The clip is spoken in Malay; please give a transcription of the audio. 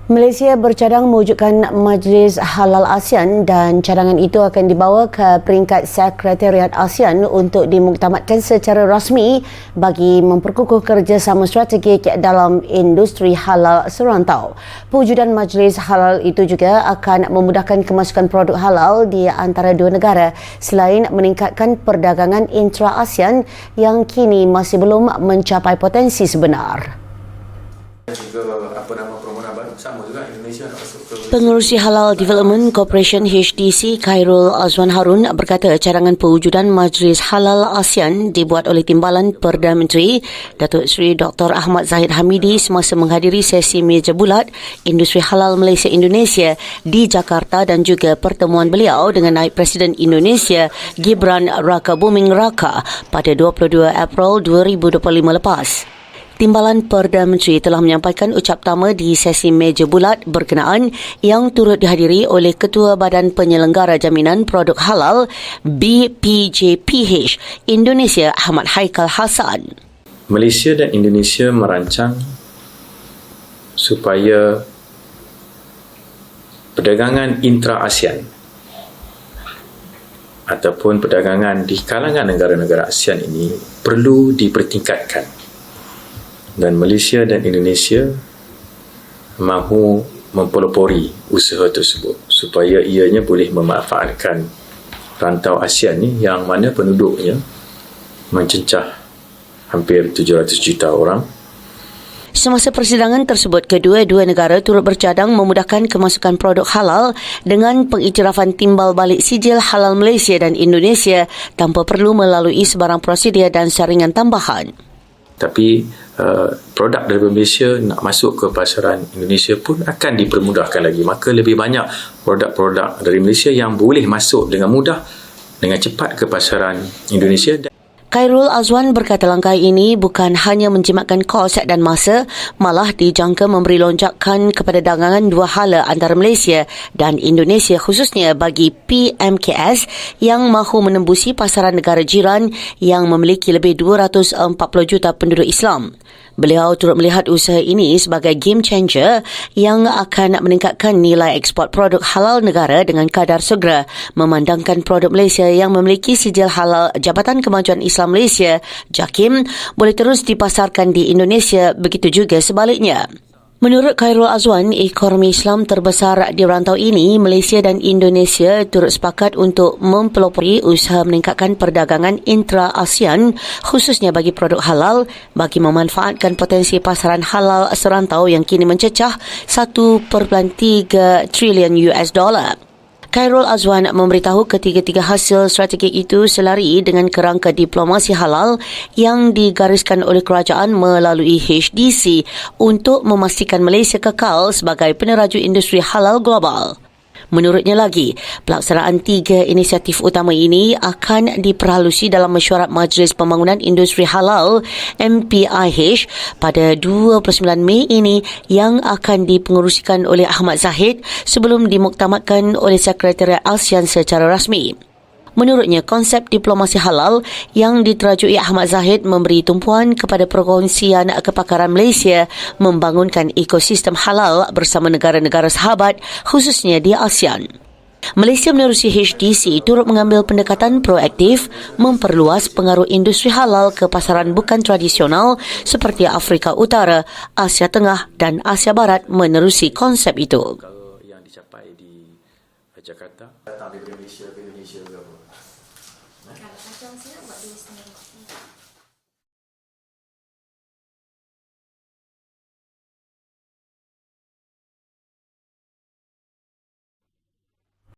Malaysia bercadang mewujudkan Majlis Halal ASEAN dan cadangan itu akan dibawa ke peringkat Sekretariat ASEAN untuk dimuktamadkan secara rasmi bagi memperkukuh kerjasama strategik dalam industri halal serantau. Pewujudan Majlis Halal itu juga akan memudahkan kemasukan produk halal di antara dua negara selain meningkatkan perdagangan intra-ASEAN yang kini masih belum mencapai potensi sebenar. Pengerusi Halal Development Corporation HDC Khairul Azwan Harun berkata cadangan pewujudan Majlis Halal ASEAN dibuat oleh Timbalan Perdana Menteri Datuk Seri Dr. Ahmad Zahid Hamidi semasa menghadiri sesi meja bulat Industri Halal Malaysia Indonesia di Jakarta dan juga pertemuan beliau dengan Naib Presiden Indonesia Gibran Rakabuming Raka pada 22 April 2025 lepas. Timbalan Perdana Menteri telah menyampaikan ucap tama di sesi meja bulat berkenaan yang turut dihadiri oleh Ketua Badan Penyelenggara Jaminan Produk Halal BPJPH Indonesia Ahmad Haikal Hassan. Malaysia dan Indonesia merancang supaya perdagangan intra-ASEAN ataupun perdagangan di kalangan negara-negara ASEAN ini perlu dipertingkatkan. Dan Malaysia dan Indonesia mahu mempelopori usaha tersebut supaya ianya boleh memanfaatkan rantau ASEAN ni yang mana penduduknya mencecah hampir 700 juta orang. Semasa persidangan tersebut, kedua-dua negara turut bercadang memudahkan kemasukan produk halal dengan pengiktirafan timbal balik sijil halal Malaysia dan Indonesia tanpa perlu melalui sebarang prosedur dan saringan tambahan. Tapi produk dari Malaysia nak masuk ke pasaran Indonesia pun akan dipermudahkan lagi. Maka lebih banyak produk-produk dari Malaysia yang boleh masuk dengan mudah, dengan cepat ke pasaran Indonesia. Khairul Azwan berkata langkah ini bukan hanya menjimatkan kos dan masa, malah dijangka memberi lonjakan kepada dagangan dua hala antara Malaysia dan Indonesia khususnya bagi PMKS yang mahu menembusi pasaran negara jiran yang memiliki lebih 240 juta penduduk Islam. Beliau turut melihat usaha ini sebagai game changer yang akan meningkatkan nilai ekspor produk halal negara dengan kadar segera, memandangkan produk Malaysia yang memiliki sijil halal Jabatan Kemajuan Islam Malaysia, JAKIM, boleh terus dipasarkan di Indonesia, begitu juga sebaliknya. Menurut Khairul Azwan, ekonomi Islam terbesar di rantau ini, Malaysia dan Indonesia turut sepakat untuk mempelopori usaha meningkatkan perdagangan intra-ASEAN khususnya bagi produk halal bagi memanfaatkan potensi pasaran halal serantau yang kini mencecah 1.3 trilion US dollar. Khairul Azwan memberitahu ketiga-tiga hasil strategik itu selari dengan kerangka diplomasi halal yang digariskan oleh kerajaan melalui HDC untuk memastikan Malaysia kekal sebagai peneraju industri halal global. Menurutnya lagi, pelaksanaan tiga inisiatif utama ini akan diperhalusi dalam mesyuarat Majlis Pembangunan Industri Halal MPIH pada 29 Mei ini yang akan dipengerusikan oleh Ahmad Zahid sebelum dimuktamadkan oleh Sekretariat ASEAN secara rasmi. Menurutnya, konsep diplomasi halal yang diterajui Ahmad Zahid memberi tumpuan kepada perkongsian kepakaran Malaysia membangunkan ekosistem halal bersama negara-negara sahabat khususnya di ASEAN. Malaysia menerusi HDC turut mengambil pendekatan proaktif memperluas pengaruh industri halal ke pasaran bukan tradisional seperti Afrika Utara, Asia Tengah dan Asia Barat menerusi konsep itu. Yang dicapai di Jakarta datang dari Malaysia ke Indonesia ke apa? Kalau macam saya buat dua setengah.